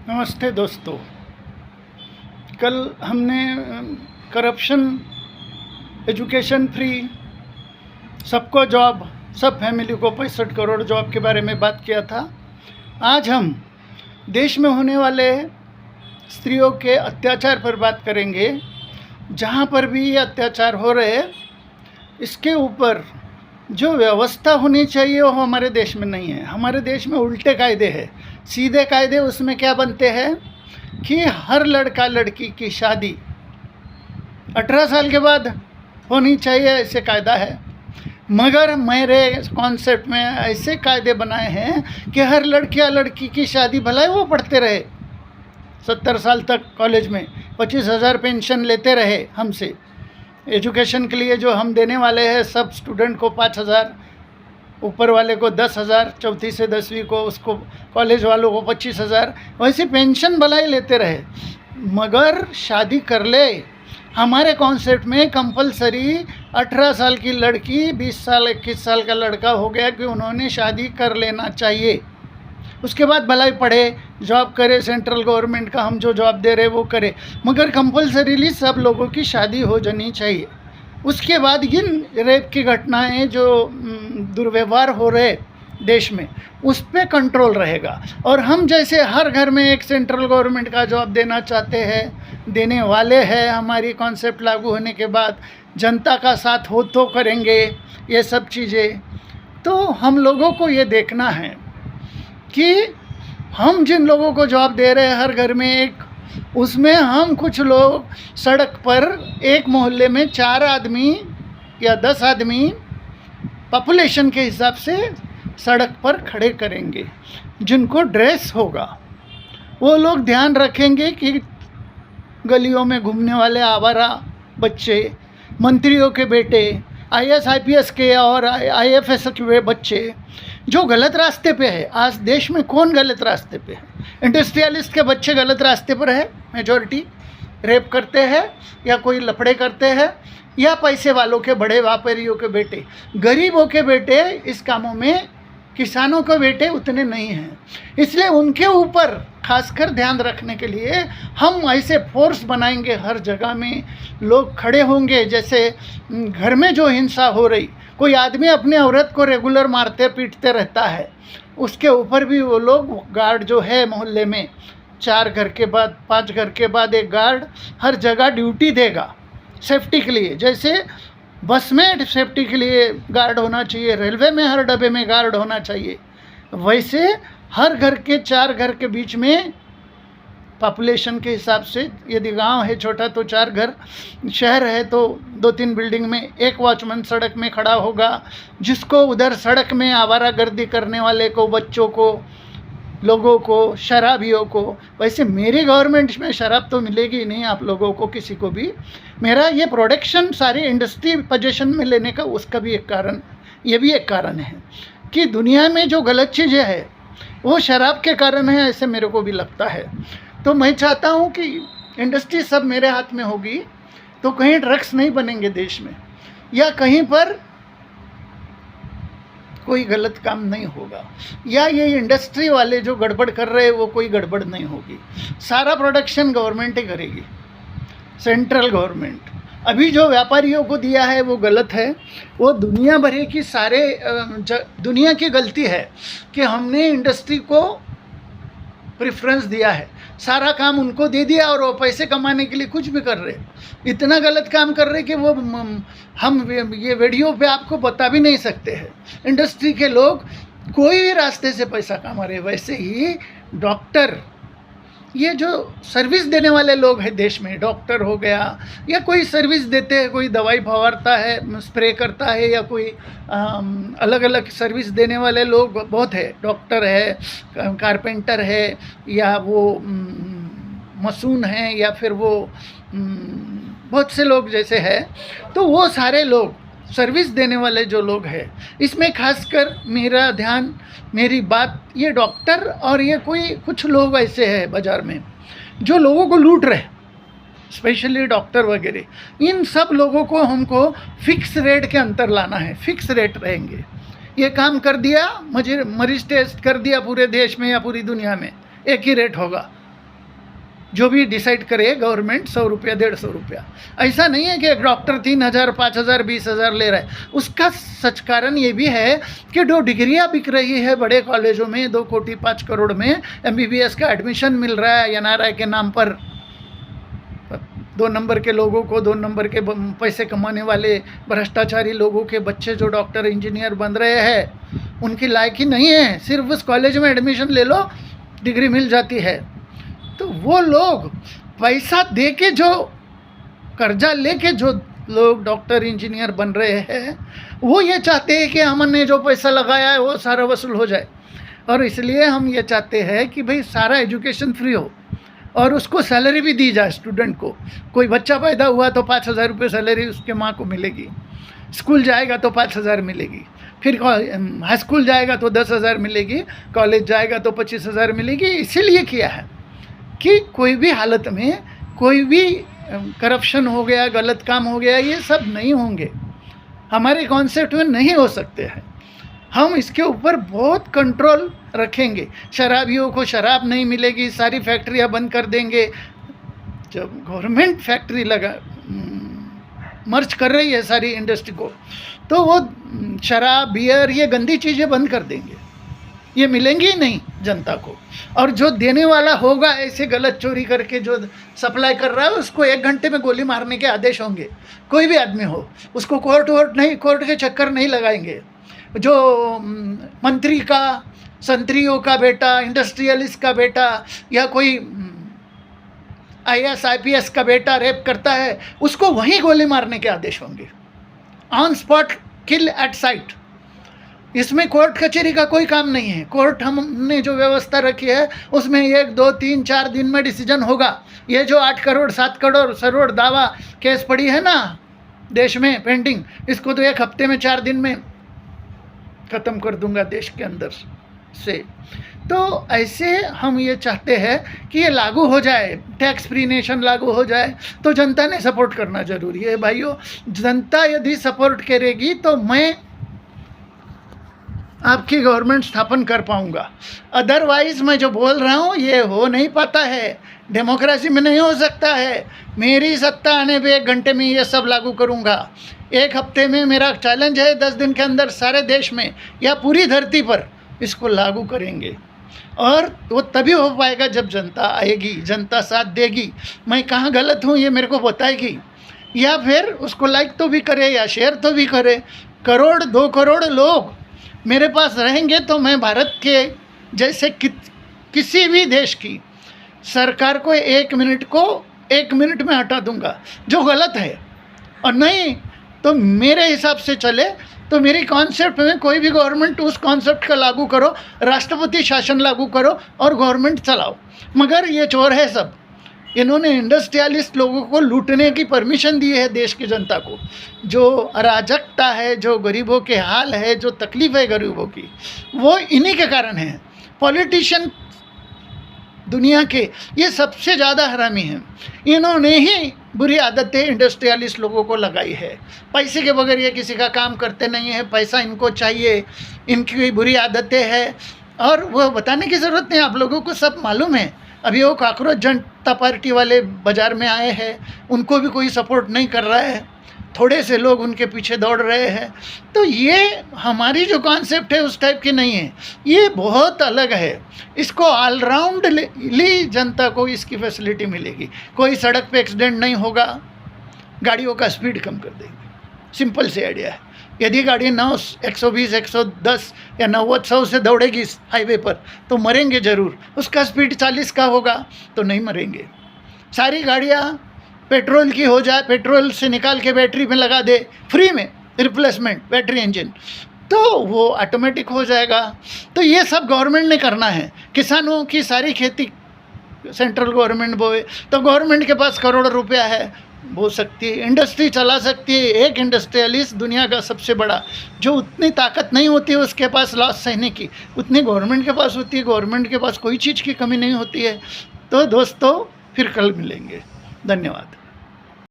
नमस्ते दोस्तों। कल हमने करप्शन, एजुकेशन फ्री, सबको जॉब, सब फैमिली को 65 करोड़ जॉब के बारे में बात किया था। आज हम देश में होने वाले स्त्रियों के अत्याचार पर बात करेंगे। जहाँ पर भी ये अत्याचार हो रहे, इसके ऊपर जो व्यवस्था होनी चाहिए वो हमारे देश में नहीं है। हमारे देश में उल्टे कायदे हैं। सीधे कायदे उसमें क्या बनते हैं कि हर लड़का लड़की की शादी 18 साल के बाद होनी चाहिए, ऐसे कायदा है। मगर मेरे कॉन्सेप्ट में ऐसे कायदे बनाए हैं कि हर लड़कियां लड़की की शादी भलाई वो पढ़ते रहे 70 साल तक कॉलेज में, 25,000 पेंशन लेते रहे हमसे। एजुकेशन के लिए जो हम देने वाले हैं, सब स्टूडेंट को 5,000, ऊपर वाले को 10,000, चौथी से 10वीं को, उसको कॉलेज वालों को 25,000, वैसे पेंशन भलाई लेते रहे। मगर शादी कर ले, हमारे कॉन्सेप्ट में कंपलसरी 18 साल की लड़की 20 साल 21 साल का लड़का हो गया कि उन्होंने शादी कर लेना चाहिए। उसके बाद भलाई पढ़े, जॉब करे, सेंट्रल गवर्नमेंट का हम जो जॉब दे रहे वो करे, मगर कंपलसरीली सब लोगों की शादी हो जानी चाहिए। उसके बाद इन रेप की घटनाएं जो दुर्व्यवहार हो रहे देश में, उस पर कंट्रोल रहेगा। और हम जैसे हर घर में एक सेंट्रल गवर्नमेंट का जॉब देना चाहते हैं, देने वाले हैं। हमारी कॉन्सेप्ट लागू होने के बाद जनता का साथ हो तो करेंगे ये सब चीज़ें। तो हम लोगों को ये देखना है कि हम जिन लोगों को जॉब दे रहे हैं हर घर में एक, उसमें हम कुछ लोग सड़क पर एक मोहल्ले में 4 आदमी या 10 आदमी पॉपुलेशन के हिसाब से सड़क पर खड़े करेंगे। जिनको ड्रेस होगा वो लोग ध्यान रखेंगे कि गलियों में घूमने वाले आवारा बच्चे, मंत्रियों के बेटे, IAS IPS के और IFS के बच्चे जो गलत रास्ते पे है। आज देश में कौन गलत रास्ते पे है? इंडस्ट्रियलिस्ट के बच्चे गलत रास्ते पर है, मेजॉरिटी रेप करते हैं या कोई लफड़े करते हैं, या पैसे वालों के बड़े व्यापारियों के बेटे। गरीबों के बेटे इस कामों में, किसानों के बेटे उतने नहीं हैं। इसलिए उनके ऊपर खासकर ध्यान रखने के लिए हम ऐसे फोर्स बनाएंगे, हर जगह में लोग खड़े होंगे। जैसे घर में जो हिंसा हो रही, कोई आदमी अपनी औरत को रेगुलर मारते पीटते रहता है, उसके ऊपर भी वो लोग गार्ड जो है मोहल्ले में 4 घर के बाद 5 घर के बाद एक गार्ड हर जगह ड्यूटी देगा सेफ्टी के लिए। जैसे बस में सेफ्टी के लिए गार्ड होना चाहिए, रेलवे में हर डब्बे में गार्ड होना चाहिए, वैसे हर घर के 4 घर के बीच में पॉपुलेशन के हिसाब से, यदि गांव है छोटा तो 4 घर, शहर है तो 2-3 बिल्डिंग में एक वॉचमैन सड़क में खड़ा होगा, जिसको उधर सड़क में आवारागर्दी करने वाले को, बच्चों को, लोगों को, शराबियों को। वैसे मेरी गवर्नमेंट में शराब तो मिलेगी ही नहीं आप लोगों को, किसी को भी। मेरा ये प्रोडक्शन सारी इंडस्ट्री पोजीशन में लेने का, उसका भी एक कारण, ये भी एक कारण है कि दुनिया में जो गलत चीज़ें हैं वो शराब के कारण है, ऐसे मेरे को भी लगता है। तो मैं चाहता हूँ कि इंडस्ट्री सब मेरे हाथ में होगी तो कहीं ड्रग्स नहीं बनेंगे देश में, या कहीं पर कोई गलत काम नहीं होगा, या ये इंडस्ट्री वाले जो गड़बड़ कर रहे हैं वो कोई गड़बड़ नहीं होगी। सारा प्रोडक्शन गवर्नमेंट ही करेगी, सेंट्रल गवर्नमेंट। अभी जो व्यापारियों को दिया है वो गलत है। वो दुनिया भर की सारे दुनिया की गलती है कि हमने इंडस्ट्री को प्रेफरेंस दिया है, सारा काम उनको दे दिया और वो पैसे कमाने के लिए कुछ भी कर रहे, इतना गलत काम कर रहे कि वो हम ये वीडियो पे आपको बता भी नहीं सकते हैं। इंडस्ट्री के लोग कोई भी रास्ते से पैसा कमा रहे। वैसे ही डॉक्टर, ये जो सर्विस देने वाले लोग हैं देश में, डॉक्टर हो गया या कोई सर्विस देते हैं, कोई दवाई फवारता है, स्प्रे करता है, या कोई अलग अलग सर्विस देने वाले लोग बहुत है। डॉक्टर है, कारपेंटर है, या वो मसून है, या फिर वो बहुत से लोग जैसे है। तो वो सारे लोग सर्विस देने वाले जो लोग हैं, इसमें खासकर मेरा ध्यान, मेरी बात, ये डॉक्टर और ये कोई कुछ लोग ऐसे हैं बाज़ार में जो लोगों को लूट रहे, स्पेशली डॉक्टर वगैरह। इन सब लोगों को हमको फिक्स रेट के अंतर लाना है। फिक्स रेट रहेंगे, ये काम कर दिया, मरीज टेस्ट कर दिया पूरे देश में या पूरी दुनिया में, एक ही रेट होगा। जो भी डिसाइड करे गवर्नमेंट 100 रुपया 150 रुपया। ऐसा नहीं है कि एक डॉक्टर 3000 5000 20,000 ले रहा है। उसका सच कारण ये भी है कि जो डिग्रियां बिक रही है बड़े कॉलेजों में 2 कोटी 5 करोड़ में MBBS का एडमिशन मिल रहा है NRI के नाम पर। 2 नंबर के लोगों को, 2 नंबर के पैसे कमाने वाले भ्रष्टाचारी लोगों के बच्चे जो डॉक्टर इंजीनियर बन रहे हैं, उनकी लायक ही नहीं है। सिर्फ उस कॉलेज में एडमिशन ले लो, डिग्री मिल जाती है। तो वो लोग पैसा दे के, जो कर्जा लेके जो लोग डॉक्टर इंजीनियर बन रहे हैं, वो ये चाहते हैं कि हमने जो पैसा लगाया है वो सारा वसूल हो जाए। और इसलिए हम ये चाहते हैं कि भाई सारा एजुकेशन फ्री हो और उसको सैलरी भी दी जाए स्टूडेंट को। कोई बच्चा पैदा हुआ तो 5,000 रुपये सैलरी उसके माँ को मिलेगी, स्कूल जाएगा तो 5,000 मिलेगी, फिर हाई स्कूल जाएगा तो 10,000 मिलेगी, कॉलेज जाएगा तो 25,000 मिलेगी। इसीलिए किया है कि कोई भी हालत में कोई भी करप्शन हो गया, गलत काम हो गया, ये सब नहीं होंगे, हमारे कॉन्सेप्ट में नहीं हो सकते हैं। हम इसके ऊपर बहुत कंट्रोल रखेंगे। शराबियों को शराब नहीं मिलेगी, सारी फैक्ट्रियां बंद कर देंगे। जब गवर्नमेंट फैक्ट्री मर्ज कर रही है सारी इंडस्ट्री को, तो वो शराब बियर ये गंदी चीज़ें बंद कर देंगे, ये मिलेंगी ही नहीं जनता को। और जो देने वाला होगा ऐसे गलत चोरी करके जो सप्लाई कर रहा है, उसको 1 घंटे में गोली मारने के आदेश होंगे। कोई भी आदमी हो, उसको कोर्ट के चक्कर नहीं लगाएंगे। जो मंत्री का, संतरियों का बेटा, इंडस्ट्रियलिस्ट का बेटा या कोई IAS IPS का बेटा रेप करता है, उसको वहीं गोली मारने के आदेश होंगे। On spot kill at sight. इसमें कोर्ट कचहरी का कोई काम नहीं है। कोर्ट हमने जो व्यवस्था रखी है उसमें 1 2 3 4 दिन में डिसीजन होगा। ये जो 8 करोड़ 7 करोड़ दावा केस पड़ी है ना देश में पेंडिंग, इसको तो 1 हफ्ते में 4 दिन में ख़त्म कर दूंगा देश के अंदर से। तो ऐसे हम ये चाहते हैं कि ये लागू हो जाए, टैक्स फ्री नेशन लागू हो जाए। तो जनता ने सपोर्ट करना ज़रूरी है भाइयों। जनता यदि सपोर्ट करेगी तो मैं आपकी गवर्नमेंट स्थापन कर पाऊंगा। अदरवाइज़ मैं जो बोल रहा हूँ ये हो नहीं पाता है, डेमोक्रेसी में नहीं हो सकता है। मेरी सत्ता आने पे 1 घंटे में ये सब लागू करूँगा। 1 हफ्ते में मेरा चैलेंज है, 10 दिन के अंदर सारे देश में या पूरी धरती पर इसको लागू करेंगे। और वो तभी हो पाएगा जब जनता आएगी, जनता साथ देगी। मैं कहाँ गलत हूँ ये मेरे को बताएगी, या फिर उसको लाइक तो भी करे या शेयर तो भी करे। 1 करोड़ 2 करोड़ लोग मेरे पास रहेंगे तो मैं भारत के जैसे किसी भी देश की सरकार को 1 मिनट में हटा दूंगा जो गलत है। और नहीं तो मेरे हिसाब से चले तो मेरी कॉन्सेप्ट में कोई भी गवर्नमेंट उस कॉन्सेप्ट का लागू करो, राष्ट्रपति शासन लागू करो और गवर्नमेंट चलाओ। मगर ये चोर है सब। इन्होंने इंडस्ट्रियलिस्ट लोगों को लूटने की परमिशन दी है देश की जनता को। जो अराजकता है, जो गरीबों के हाल है, जो तकलीफ़ है गरीबों की, वो इन्हीं के कारण है। पॉलिटिशियन दुनिया के ये सबसे ज़्यादा हरामी हैं। इन्होंने ही बुरी आदतें इंडस्ट्रियलिस्ट लोगों को लगाई है। पैसे के बगैर ये किसी का काम करते नहीं है, पैसा इनको चाहिए, इनकी बुरी आदतें हैं। और वो बताने की ज़रूरत नहीं, आप लोगों को सब मालूम है। अभी वो काकरोच जनता पार्टी वाले बाज़ार में आए हैं, उनको भी कोई सपोर्ट नहीं कर रहा है, थोड़े से लोग उनके पीछे दौड़ रहे हैं। तो ये हमारी जो कॉन्सेप्ट है उस टाइप की नहीं है, ये बहुत अलग है। इसको ऑलराउंडली जनता को इसकी फैसिलिटी मिलेगी। कोई सड़क पे एक्सीडेंट नहीं होगा, गाड़ियों का स्पीड कम कर देंगे। सिंपल से आइडिया है। यदि गाड़ी 120 110 या 90 100 से दौड़ेगी हाईवे पर तो मरेंगे ज़रूर। उसका स्पीड 40 का होगा तो नहीं मरेंगे। सारी गाड़ियाँ पेट्रोल की हो जाए, पेट्रोल से निकाल के बैटरी में लगा दे फ्री में, रिप्लेसमेंट बैटरी इंजन, तो वो ऑटोमेटिक हो जाएगा। तो ये सब गवर्नमेंट ने करना है। किसानों की सारी खेती सेंट्रल गवर्नमेंट बोए तो गवर्नमेंट के पास करोड़ रुपया है, बो सकती है, इंडस्ट्री चला सकती है। एक इंडस्ट्रियलिस्ट दुनिया का सबसे बड़ा, जो उतनी ताकत नहीं होती है उसके पास लॉस सहने की, उतनी गवर्नमेंट के पास होती है। गवर्नमेंट के पास कोई चीज़ की कमी नहीं होती है। तो दोस्तों फिर कल मिलेंगे। धन्यवाद।